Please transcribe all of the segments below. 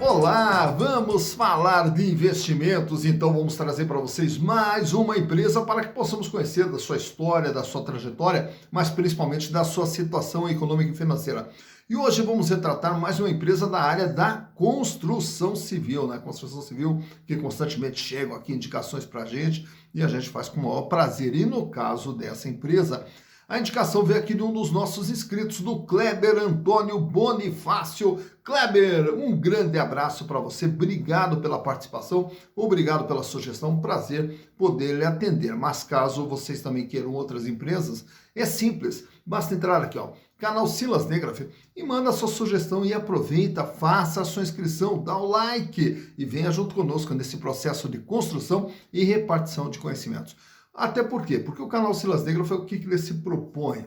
Olá, vamos falar de investimentos, então vamos trazer para vocês mais uma empresa para que possamos conhecer da sua história, da sua trajetória, mas principalmente da sua situação econômica e financeira. E hoje vamos retratar mais uma empresa da área da construção civil, né? Construção civil que constantemente chegam aqui indicações para a gente e a gente faz com o maior prazer. E no caso dessa empresa, a indicação veio aqui de um dos nossos inscritos, do Kleber Antônio Bonifácio. Kleber, um grande abraço para você, obrigado pela participação, obrigado pela sugestão, um prazer poder lhe atender. Mas caso vocês também queiram outras empresas, é simples, basta entrar aqui, ó, canal Silas Negraf, e manda a sua sugestão e aproveita, faça a sua inscrição, dá o like e venha junto conosco nesse processo de construção e repartição de conhecimentos. Até por quê? Porque o canal Silas Negraf foi o que ele se propõe.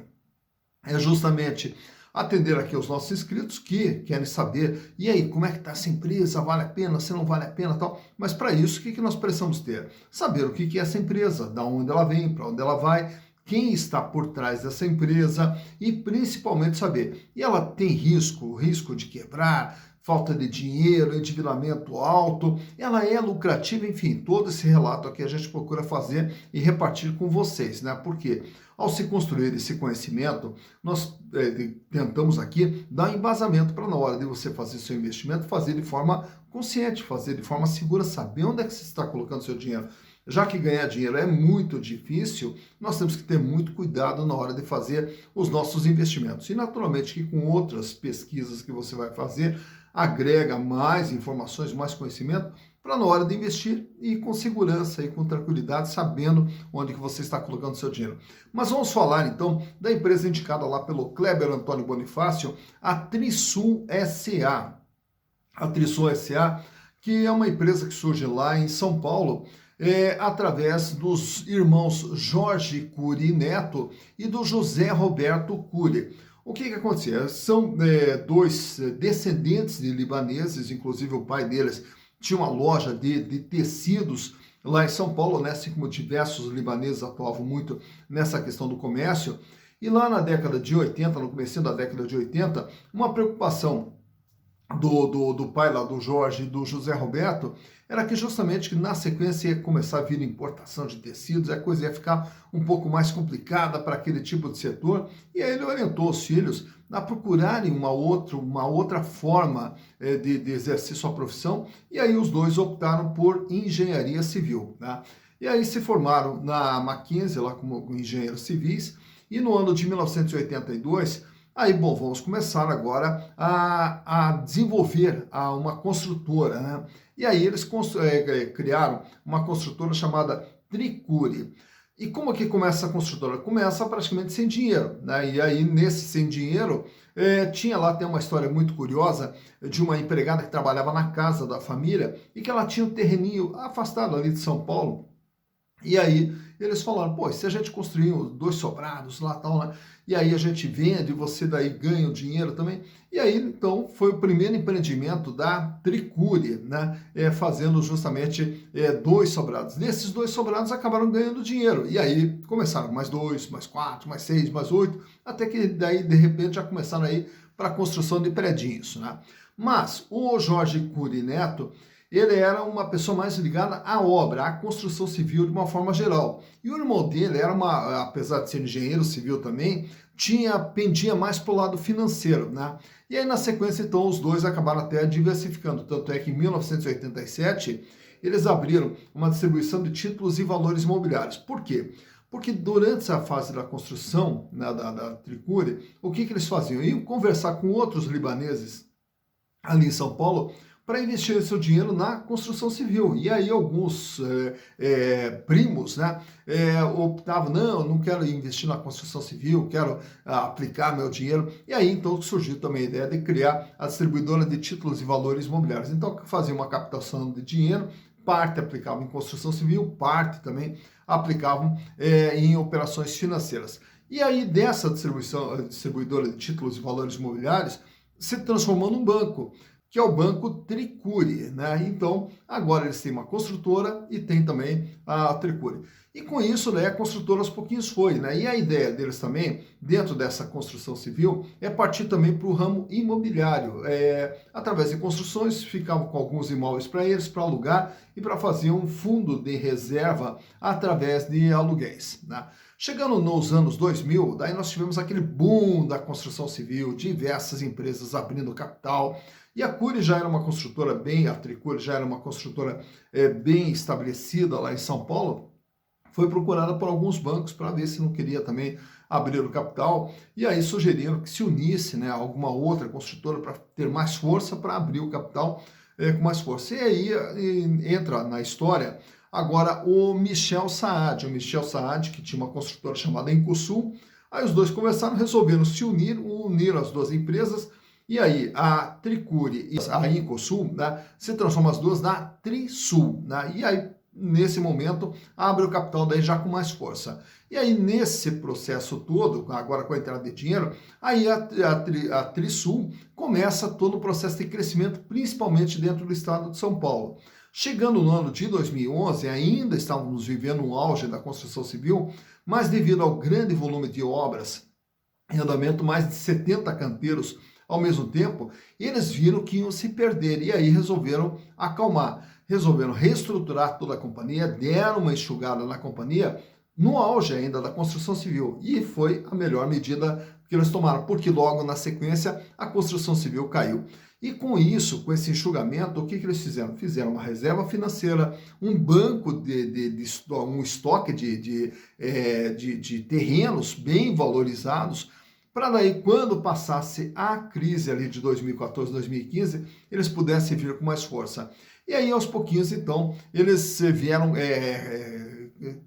É justamente atender aqui os nossos inscritos que querem saber, e aí, como é que está essa empresa, vale a pena, se não vale a pena, tal. Mas para isso, o que nós precisamos ter? Saber o que é essa empresa, da onde ela vem, para onde ela vai, quem está por trás dessa empresa e principalmente saber, e ela tem risco de quebrar, falta de dinheiro, endividamento alto, ela é lucrativa, enfim, todo esse relato aqui a gente procura fazer e repartir com vocês, né? Porque ao se construir esse conhecimento, nós tentamos aqui dar embasamento para na hora de você fazer seu investimento, fazer de forma consciente, fazer de forma segura, saber onde é que você está colocando seu dinheiro. Já que ganhar dinheiro é muito difícil, nós temos que ter muito cuidado na hora de fazer os nossos investimentos. E naturalmente que com outras pesquisas que você vai fazer, agrega mais informações, mais conhecimento, para na hora de investir e com segurança e com tranquilidade, sabendo onde que você está colocando seu dinheiro. Mas vamos falar então da empresa indicada lá pelo Kleber Antônio Bonifácio, a Trisul SA. A Trisul SA, que é uma empresa que surge lá em São Paulo, através dos irmãos Jorge Cury Neto e do José Roberto Cury. O que acontecia? São dois descendentes de libaneses, inclusive o pai deles tinha uma loja de tecidos lá em São Paulo, né? Assim como diversos libaneses atuavam muito nessa questão do comércio. E lá na década de 80, no começo da década de 80, uma preocupação do pai lá, do Jorge e do José Roberto, era que justamente que na sequência ia começar a vir importação de tecidos, a coisa ia ficar um pouco mais complicada para aquele tipo de setor, e aí ele orientou os filhos a procurarem uma outra forma de exercer sua profissão, e aí os dois optaram por engenharia civil, né? E aí se formaram na Mackenzie, lá como engenheiros civis, e no ano de 1982, aí, bom, vamos começar agora a desenvolver uma construtora, né? E aí eles criaram uma construtora chamada Tricuri. E como que começa a construtora? Começa praticamente sem dinheiro, né? E aí, nesse sem dinheiro, tinha lá, tem uma história muito curiosa de uma empregada que trabalhava na casa da família e que ela tinha um terreninho afastado ali de São Paulo. E aí eles falaram, pô, se a gente construir 2 sobrados lá tal, né? E aí a gente vende, você daí ganha o dinheiro também. E aí, então, foi o primeiro empreendimento da Tricuri, né? Fazendo justamente 2 sobrados. Nesses 2 sobrados acabaram ganhando dinheiro. E aí começaram mais 2, mais 4, mais 6, mais 8, até que daí, de repente, já começaram aí para a construção de predinhos, né? Mas o Jorge Cury Neto, ele era uma pessoa mais ligada à obra, à construção civil de uma forma geral. E o irmão dele era apesar de ser engenheiro civil também, pendia mais para o lado financeiro, né? E aí na sequência, então, os dois acabaram até diversificando. Tanto é que em 1987, eles abriram uma distribuição de títulos e valores imobiliários. Por quê? Porque durante essa fase da construção, né, da Tricuri, o que eles faziam? Iam conversar com outros libaneses ali em São Paulo, para investir seu dinheiro na construção civil. E aí alguns primos, né, optavam, não quero investir na construção civil, quero aplicar meu dinheiro. E aí então surgiu também a ideia de criar a distribuidora de títulos e valores imobiliários. Então fazia uma captação de dinheiro, parte aplicavam em construção civil, parte também aplicavam em operações financeiras. E aí dessa distribuidora de títulos e valores imobiliários se transformou num banco, que é o Banco Tricuri, né? Então, agora eles têm uma construtora e tem também a Tricuri. E com isso, né, a construtora aos pouquinhos foi, né? E a ideia deles também, dentro dessa construção civil, é partir também para o ramo imobiliário. Através de construções, ficavam com alguns imóveis para eles, para alugar e para fazer um fundo de reserva através de aluguéis, né? Chegando nos anos 2000, daí nós tivemos aquele boom da construção civil, diversas empresas abrindo capital, e a Cury já era uma construtora a Tricuri já era uma construtora bem estabelecida lá em São Paulo, foi procurada por alguns bancos para ver se não queria também abrir o capital, e aí sugeriram que se unisse, né, a alguma outra construtora para ter mais força para abrir o capital com mais força. E aí entra na história agora o Michel Saad, que tinha uma construtora chamada Incosul. Aí os dois conversaram, resolveram se unir, uniram as duas empresas, e aí a Tricuri e a Incosul, né, se transformam as duas na Trisul, né, e aí nesse momento abre o capital daí já com mais força. E aí nesse processo todo, agora com a entrada de dinheiro, aí a Trisul começa todo o processo de crescimento, principalmente dentro do estado de São Paulo. Chegando no ano de 2011, ainda estávamos vivendo um auge da construção civil, mas devido ao grande volume de obras em andamento, mais de 70 canteiros ao mesmo tempo, eles viram que iam se perder e aí resolveram acalmar, resolveram reestruturar toda a companhia, deram uma enxugada na companhia, no auge ainda da construção civil, e foi a melhor medida que eles tomaram, porque logo na sequência a construção civil caiu. E com isso, com esse enxugamento, o que eles fizeram? Fizeram uma reserva financeira, um banco um estoque de terrenos bem valorizados, para daí, quando passasse a crise ali de 2014, 2015, eles pudessem vir com mais força. E aí, aos pouquinhos, então, eles vieram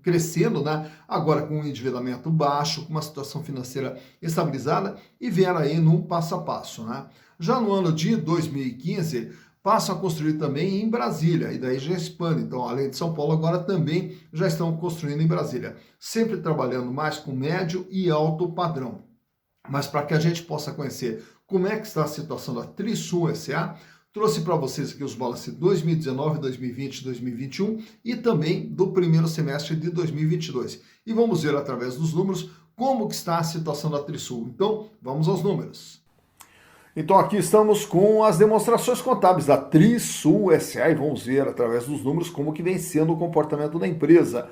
crescendo, né? Agora com um endividamento baixo, com uma situação financeira estabilizada, e vieram aí num passo a passo, né? Já no ano de 2015, passam a construir também em Brasília, e daí já expande. Então, além de São Paulo, agora também já estão construindo em Brasília, sempre trabalhando mais com médio e alto padrão. Mas para que a gente possa conhecer como é que está a situação da Trisul S.A., trouxe para vocês aqui os balanços de 2019, 2020, 2021 e também do primeiro semestre de 2022. E vamos ver através dos números como que está a situação da Trisul. Então, vamos aos números. Então aqui estamos com as demonstrações contábeis da Trisul S.A. e vamos ver através dos números como que vem sendo o comportamento da empresa.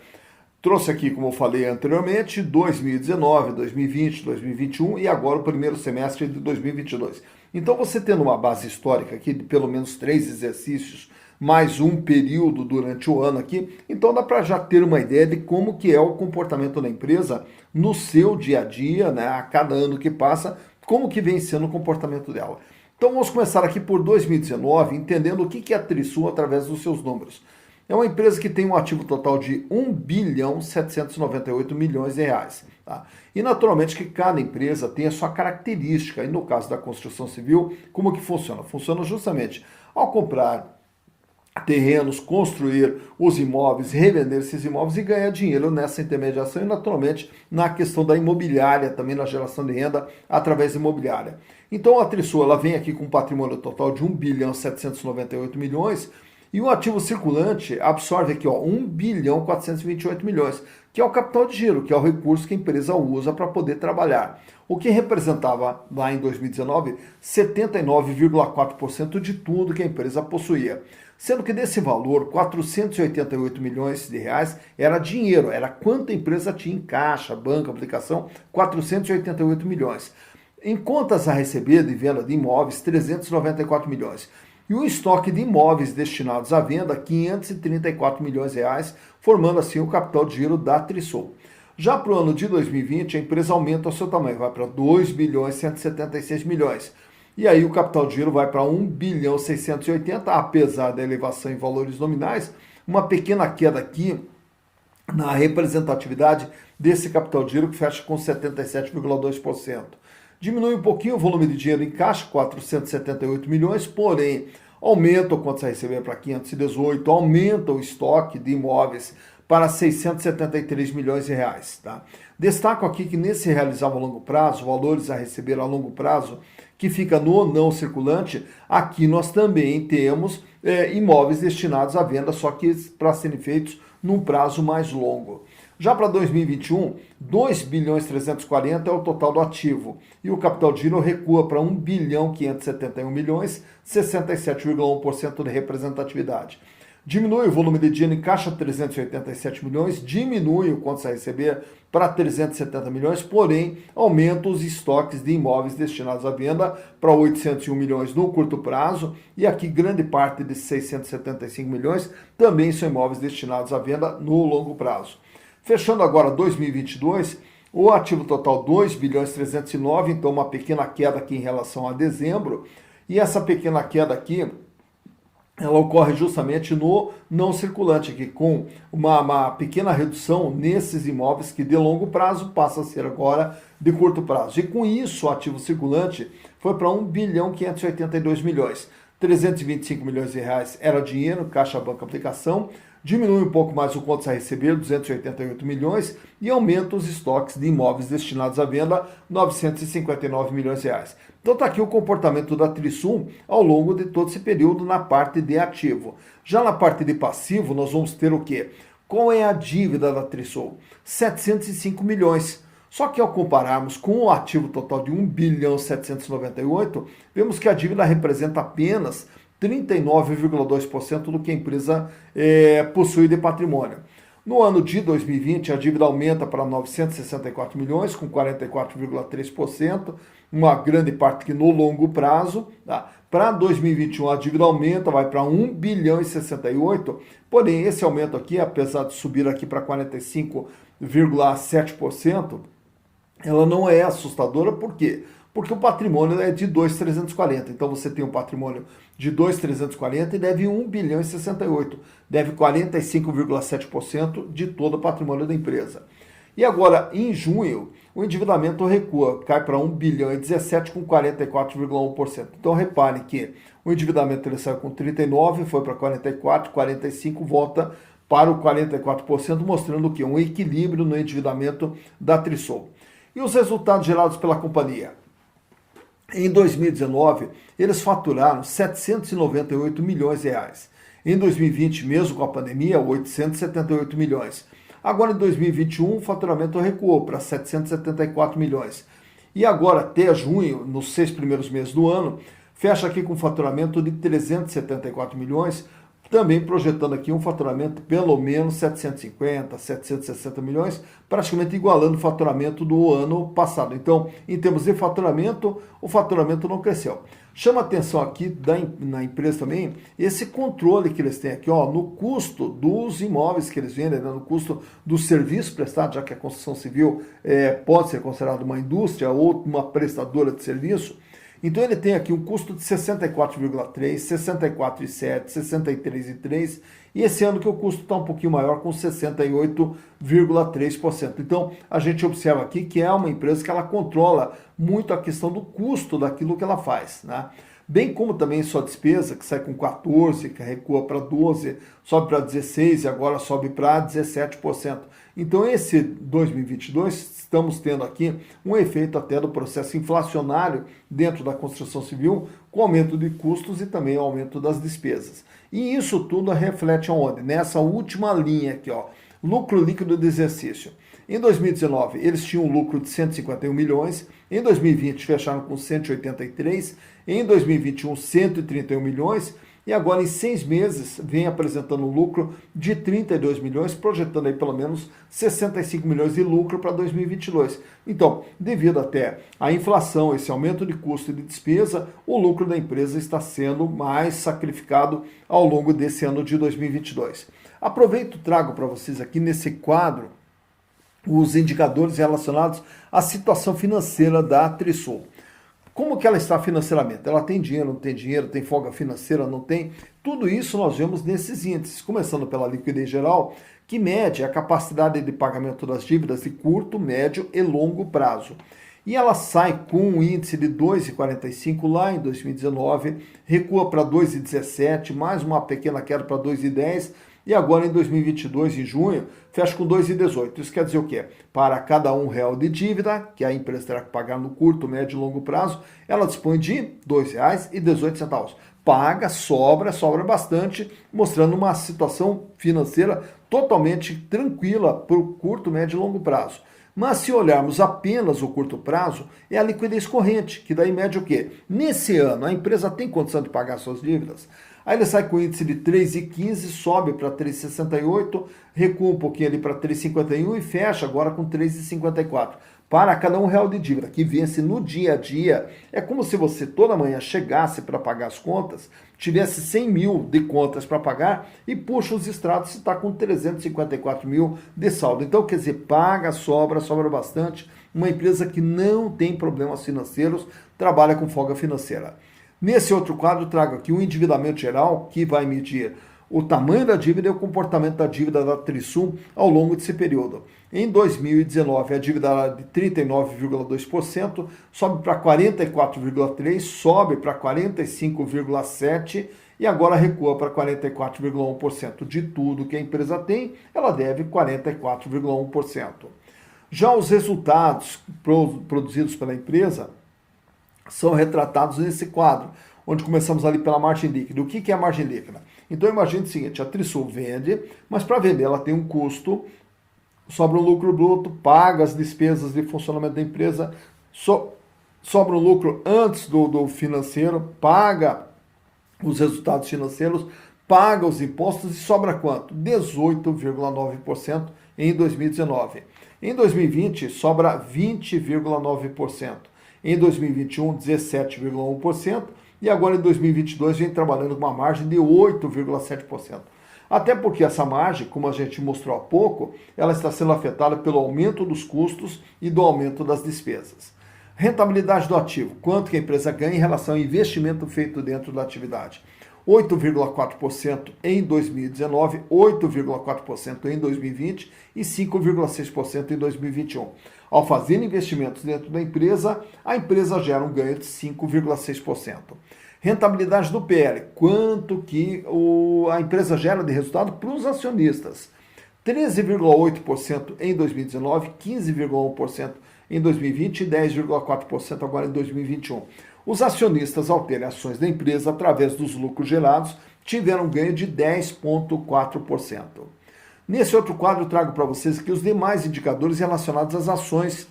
Trouxe aqui, como eu falei anteriormente, 2019, 2020, 2021 e agora o primeiro semestre de 2022. Então, você tendo uma base histórica aqui de pelo menos 3 exercícios, mais um período durante o ano aqui, então dá para já ter uma ideia de como que é o comportamento da empresa no seu dia a dia, né, a cada ano que passa, como que vem sendo o comportamento dela. Então, vamos começar aqui por 2019, entendendo o que é a Trisul através dos seus números. É uma empresa que tem um ativo total de 1.798 bilhões de reais. Tá? E naturalmente que cada empresa tem a sua característica. E no caso da construção civil, como que funciona? Funciona justamente ao comprar terrenos, construir os imóveis, revender esses imóveis e ganhar dinheiro nessa intermediação e naturalmente na questão da imobiliária, também na geração de renda através da imobiliária. Então a Trisul ela vem aqui com um patrimônio total de 1.798 bilhões. E o ativo circulante absorve aqui 1.428 bilhões, que é o capital de giro, que é o recurso que a empresa usa para poder trabalhar. O que representava lá em 2019 79,4% de tudo que a empresa possuía. Sendo que desse valor, 488 milhões de reais era dinheiro, era quanto a empresa tinha em caixa, banco, aplicação, 488 milhões. Em contas a receber de venda de imóveis, 394 milhões. E o estoque de imóveis destinados à venda, 534 milhões de reais, formando assim o capital de giro da Trisul. Já para o ano de 2020, a empresa aumenta o seu tamanho, vai para 2 bilhões 176 milhões. E aí o capital de giro vai para 1 bilhão 680, apesar da elevação em valores nominais, uma pequena queda aqui na representatividade desse capital de giro que fecha com 77,2%. Diminui um pouquinho o volume de dinheiro em caixa, 478 milhões, porém aumenta o quanto você receber para 518, aumenta o estoque de imóveis para 673 milhões de reais. Tá? Destaco aqui que nesse realizado a longo prazo, valores a receber a longo prazo, que fica no não circulante, aqui nós também temos imóveis destinados à venda, só que para serem feitos num prazo mais longo. Já para 2021, 2 bilhões 340 é o total do ativo e o capital de giro recua para 1 bilhão 571 milhões, 67,1% de representatividade. Diminui o volume de dinheiro em caixa 387 milhões, diminui o contas a receber para 370 milhões, porém aumenta os estoques de imóveis destinados à venda para 801 milhões no curto prazo e aqui grande parte desses 675 milhões também são imóveis destinados à venda no longo prazo. Fechando agora 2022, o ativo total 2 bilhões 309, então uma pequena queda aqui em relação a dezembro, e essa pequena queda aqui ela ocorre justamente no não circulante, aqui com uma pequena redução nesses imóveis que de longo prazo passa a ser agora de curto prazo. E com isso o ativo circulante foi para 1 bilhão 582 milhões. 325 milhões de reais era dinheiro, caixa, banco, aplicação, diminui um pouco mais o contas a receber, 288 milhões, e aumenta os estoques de imóveis destinados à venda, 959 milhões de reais. Então está aqui o comportamento da Trisul ao longo de todo esse período na parte de ativo. Já na parte de passivo, nós vamos ter o quê? Qual é a dívida da Trisul? 705 milhões. Só que ao compararmos com o ativo total de 1 bilhão 798, vemos que a dívida representa apenas 39,2% do que a empresa possui de patrimônio. No ano de 2020, a dívida aumenta para 964 milhões, com 44,3%, uma grande parte que no longo prazo. Tá? Para 2021, a dívida aumenta, vai para 1 bilhão e 68, porém esse aumento aqui, apesar de subir aqui para 45,7%, ela não é assustadora, por quê? Porque o patrimônio é de 2.340, então você tem um patrimônio de 2.340 e deve 1 bilhão e 68, deve 45,7% de todo o patrimônio da empresa. E agora, em junho, o endividamento recua, cai para 1 bilhão e 17 com 44,1%. Então reparem que o endividamento ele saiu com 39, foi para 44, 45, volta para o 44%, mostrando o quê? Um equilíbrio no endividamento da Trisul. E os resultados gerados pela companhia? Em 2019, eles faturaram 798 milhões de reais. Em 2020, mesmo com a pandemia, 878 milhões. Agora, em 2021, o faturamento recuou para 774 milhões. E agora, até junho, nos 6 primeiros meses do ano, fecha aqui com um faturamento de 374 milhões, também projetando aqui um faturamento pelo menos 750, 760 milhões, praticamente igualando o faturamento do ano passado. Então, em termos de faturamento, o faturamento não cresceu. Chama atenção aqui na empresa também esse controle que eles têm aqui, ó, no custo dos imóveis que eles vendem, né, no custo do serviço prestado, já que a construção civil pode ser considerada uma indústria ou uma prestadora de serviço. Então ele tem aqui um custo de 64,3, 64,7, 63,3 e esse ano que o custo está um pouquinho maior com 68,3%. Então a gente observa aqui que é uma empresa que ela controla muito a questão do custo daquilo que ela faz, né? Bem como também sua despesa, que sai com 14, que recua para 12, sobe para 16 e agora sobe para 17%. Então esse 2022 estamos tendo aqui um efeito até do processo inflacionário dentro da construção civil, com aumento de custos e também aumento das despesas. E isso tudo reflete aonde? Nessa última linha aqui, ó, lucro líquido de exercício. Em 2019, eles tinham um lucro de 151 milhões, em 2020 fecharam com 183, em 2021 131 milhões, e agora em 6 meses vem apresentando um lucro de 32 milhões, projetando aí pelo menos 65 milhões de lucro para 2022. Então, devido até à inflação, esse aumento de custo e de despesa, o lucro da empresa está sendo mais sacrificado ao longo desse ano de 2022. Aproveito e trago para vocês aqui nesse quadro os indicadores relacionados à situação financeira da Trisul. Como que ela está financeiramente? Ela tem dinheiro, não tem dinheiro, tem folga financeira, não tem? Tudo isso nós vemos nesses índices, começando pela liquidez geral, que mede a capacidade de pagamento das dívidas de curto, médio e longo prazo. E ela sai com um índice de 2,45 lá em 2019, recua para 2,17, mais uma pequena queda para 2,10, e agora em 2022, em junho, fecha com 2,18. Isso quer dizer o quê? Para cada R$1 de dívida, que a empresa terá que pagar no curto, médio e longo prazo, ela dispõe de R$ 2,18. Paga, sobra bastante, mostrando uma situação financeira totalmente tranquila para o curto, médio e longo prazo. Mas se olharmos apenas o curto prazo, é a liquidez corrente, que daí mede o quê? Nesse ano, a empresa tem condição de pagar suas dívidas? Aí ele sai com o índice de 3,15, sobe para 3,68, recua um pouquinho ali para 3,51 e fecha agora com 3,54. Para cada R$1 de dívida, que vence no dia a dia, é como se você toda manhã chegasse para pagar as contas, tivesse 100 mil de contas para pagar e puxa os extratos e está com 354 mil de saldo. Então, quer dizer, paga, sobra bastante. Uma empresa que não tem problemas financeiros, trabalha com folga financeira. Nesse outro quadro, trago aqui o endividamento geral, que vai medir o tamanho da dívida e o comportamento da dívida da Trisul ao longo desse período. Em 2019, a dívida era de 39,2%, sobe para 44,3%, sobe para 45,7% e agora recua para 44,1%. De tudo que a empresa tem, ela deve 44,1%. Já os resultados produzidos pela empresa são retratados nesse quadro, onde começamos ali pela margem líquida. O que é a margem líquida? Então imagine o seguinte, a Trisul vende, mas para vender ela tem um custo, sobra um lucro bruto, paga as despesas de funcionamento da empresa, sobra um lucro antes do financeiro, paga os resultados financeiros, paga os impostos e sobra quanto? 18,9% em 2019. Em 2020, sobra 20,9%. Em 2021, 17,1%. E agora em 2022 vem trabalhando com uma margem de 8,7%. Até porque essa margem, como a gente mostrou há pouco, ela está sendo afetada pelo aumento dos custos e do aumento das despesas. Rentabilidade do ativo, quanto que a empresa ganha em relação ao investimento feito dentro da atividade. 8,4% em 2019, 8,4% em 2020 e 5,6% em 2021. Ao fazer investimentos dentro da empresa, a empresa gera um ganho de 5,6%. Rentabilidade do PL, quanto que a empresa gera de resultado para os acionistas. 13,8% em 2019, 15,1% em 2020 e 10,4% agora em 2021. Os acionistas, ao terem ações da empresa através dos lucros gerados, tiveram um ganho de 10,4%. Nesse outro quadro, eu trago para vocês aqui os demais indicadores relacionados às ações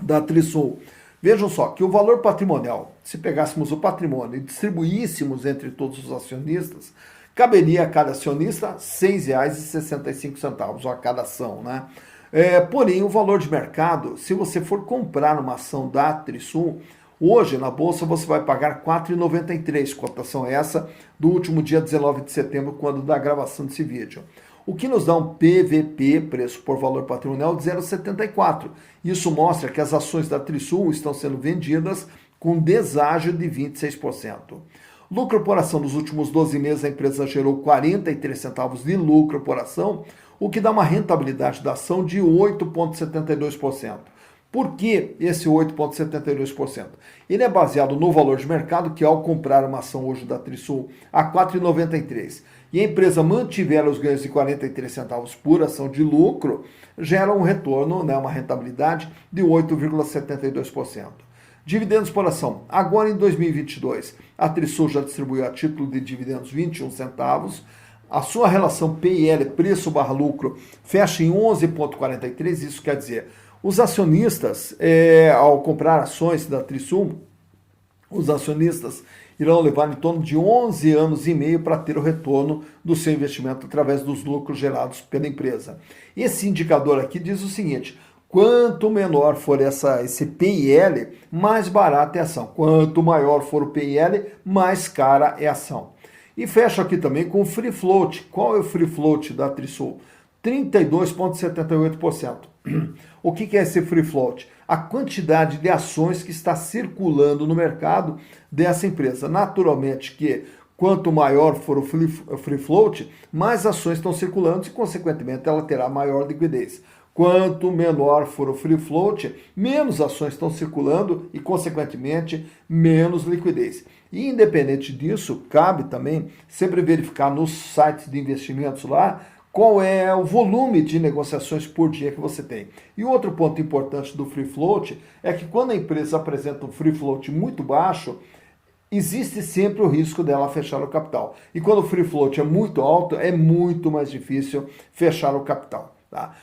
da Trisul. Vejam só que o valor patrimonial, se pegássemos o patrimônio e distribuíssemos entre todos os acionistas, caberia a cada acionista R$ 6,65 a cada ação, né? Porém, o valor de mercado, se você for comprar uma ação da Trisul, hoje na bolsa você vai pagar R$ 4,93, cotação essa do último dia 19 de setembro, quando da gravação desse vídeo. O que nos dá um PVP, preço por valor patrimonial, de 0,74. Isso mostra que as ações da Trisul estão sendo vendidas com deságio de 26%. Lucro por ação nos últimos 12 meses, a empresa gerou 43 centavos de lucro por ação, o que dá uma rentabilidade da ação de 8,72%. Por que esse 8,72%? Ele é baseado no valor de mercado, que ao comprar uma ação hoje da Trisul a R$ 4,93, e a empresa mantiver os ganhos de 43 centavos por ação de lucro, gera um retorno, uma rentabilidade de 8,72%. Dividendos por ação. Agora em 2022, a Trisul já distribuiu a título de dividendos 21 centavos. A sua relação PIL, preço/lucro, fecha em 11,43. Isso quer dizer, os acionistas, ao comprar ações da Trisul, os acionistas irão levar em torno de 11 anos e meio para ter o retorno do seu investimento através dos lucros gerados pela empresa. Esse indicador aqui diz o seguinte: quanto menor for esse PIL, mais barata é a ação. Quanto maior for o PIL, mais cara é a ação. E fecho aqui também com o free float. Qual é o free float da Trisul? 32,78%. O que é esse free float? A quantidade de ações que está circulando no mercado dessa empresa. Naturalmente que quanto maior for o free float, mais ações estão circulando e, consequentemente, ela terá maior liquidez. Quanto menor for o free float, menos ações estão circulando e, consequentemente, menos liquidez. E, independente disso, cabe também sempre verificar nos sites de investimentos lá qual é o volume de negociações por dia que você tem. E outro ponto importante do free float é que quando a empresa apresenta um free float muito baixo, existe sempre o risco dela fechar o capital. E quando o free float é muito alto, é muito mais difícil fechar o capital. Tá?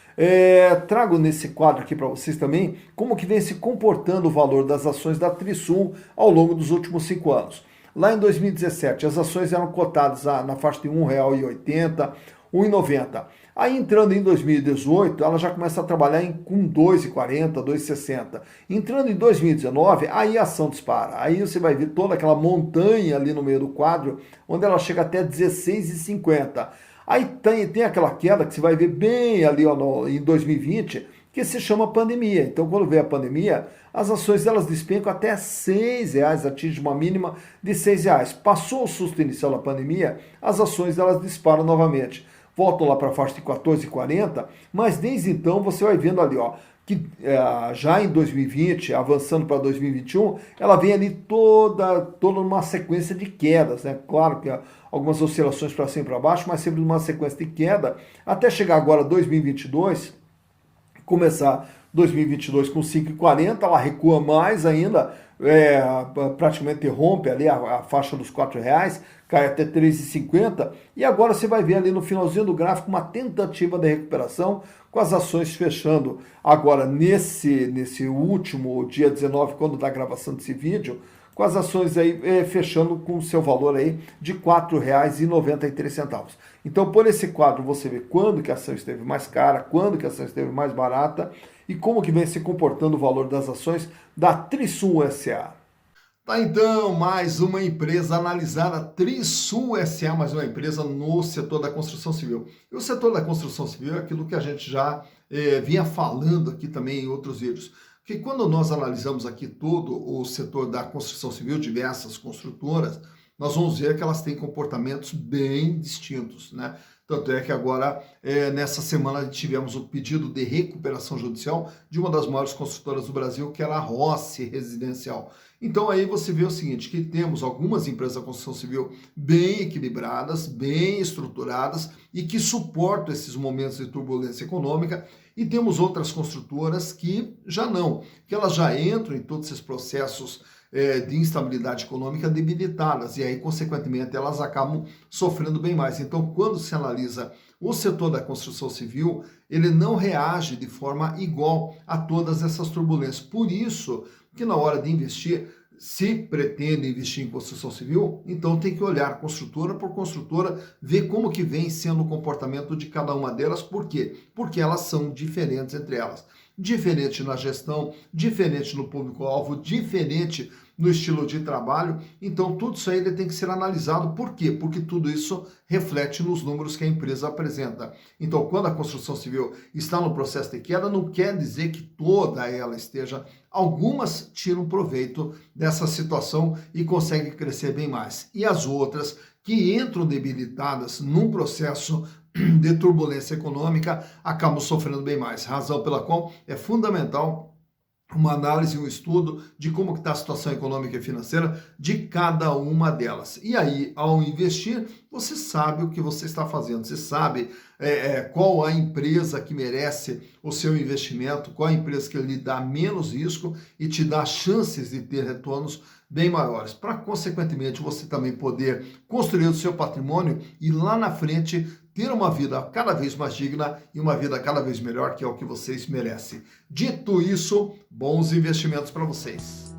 Trago nesse quadro aqui para vocês também como que vem se comportando o valor das ações da Trisul ao longo dos últimos 5 anos. Lá em 2017, as ações eram cotadas na faixa de R$ 1,80, R$ 1,90. Aí entrando em 2018, ela já começa a trabalhar com R$ 2,40, R$ 2,60. Entrando em 2019, aí a ação dispara. Aí você vai ver toda aquela montanha ali no meio do quadro, onde ela chega até R$ 16,50. Aí tem aquela queda que você vai ver bem ali em 2020, que se chama pandemia. Então, quando veio a pandemia, as ações elas despencam até R$ 6,00, atinge uma mínima de R$ 6,00. Passou o susto inicial da pandemia, as ações elas disparam novamente. Voltam lá para a faixa de 14,40, mas desde então você vai vendo ali, ó, que já em 2020, avançando para 2021, ela vem ali toda uma sequência de quedas, né? Claro que algumas oscilações para cima e para baixo, mas sempre numa sequência de queda, até chegar agora 2022, começar 2022 com 5,40, ela recua mais ainda, praticamente rompe ali a faixa dos R$4, cai até 3,50, e agora você vai ver ali no finalzinho do gráfico uma tentativa de recuperação, com as ações fechando agora nesse último dia 19, quando da gravação desse vídeo, com as ações aí fechando com o seu valor aí de R$ 4,93. Então, por esse quadro, você vê quando que a ação esteve mais cara, quando que a ação esteve mais barata e como que vem se comportando o valor das ações da Trisul S.A. Tá, então, mais uma empresa analisada, Trisul S.A., mais uma empresa no setor da construção civil. E o setor da construção civil é aquilo que a gente já vinha falando aqui também em outros vídeos. Porque quando nós analisamos aqui todo o setor da construção civil, diversas construtoras, nós vamos ver que elas têm comportamentos bem distintos, né? Tanto é que agora, nessa semana, tivemos o pedido de recuperação judicial de uma das maiores construtoras do Brasil, que era a Rossi Residencial. Então aí você vê o seguinte, que temos algumas empresas da construção civil bem equilibradas, bem estruturadas e que suportam esses momentos de turbulência econômica, e temos outras construtoras que já não, que elas já entram em todos esses processos de instabilidade econômica debilitadas, e aí, consequentemente, elas acabam sofrendo bem mais. Então, quando se analisa o setor da construção civil, ele não reage de forma igual a todas essas turbulências. Por isso que na hora de investir, se pretende investir em construção civil, então tem que olhar construtora por construtora, ver como que vem sendo o comportamento de cada uma delas. Por quê? Porque elas são diferentes entre elas. Diferente na gestão, diferente no público-alvo, diferente no estilo de trabalho. Então, tudo isso aí ele tem que ser analisado. Por quê? Porque tudo isso reflete nos números que a empresa apresenta. Então, quando a construção civil está no processo de queda, não quer dizer que toda ela esteja. Algumas tiram proveito dessa situação e conseguem crescer bem mais. E as outras que entram debilitadas num processo de turbulência econômica acabam sofrendo bem mais. Razão pela qual é fundamental uma análise, um estudo de como está a situação econômica e financeira de cada uma delas. E aí, ao investir, você sabe o que você está fazendo, você sabe qual a empresa que merece o seu investimento, qual a empresa que lhe dá menos risco e te dá chances de ter retornos bem maiores, para, consequentemente, você também poder construir o seu patrimônio e lá na frente ter uma vida cada vez mais digna e uma vida cada vez melhor, que é o que vocês merecem. Dito isso, bons investimentos para vocês.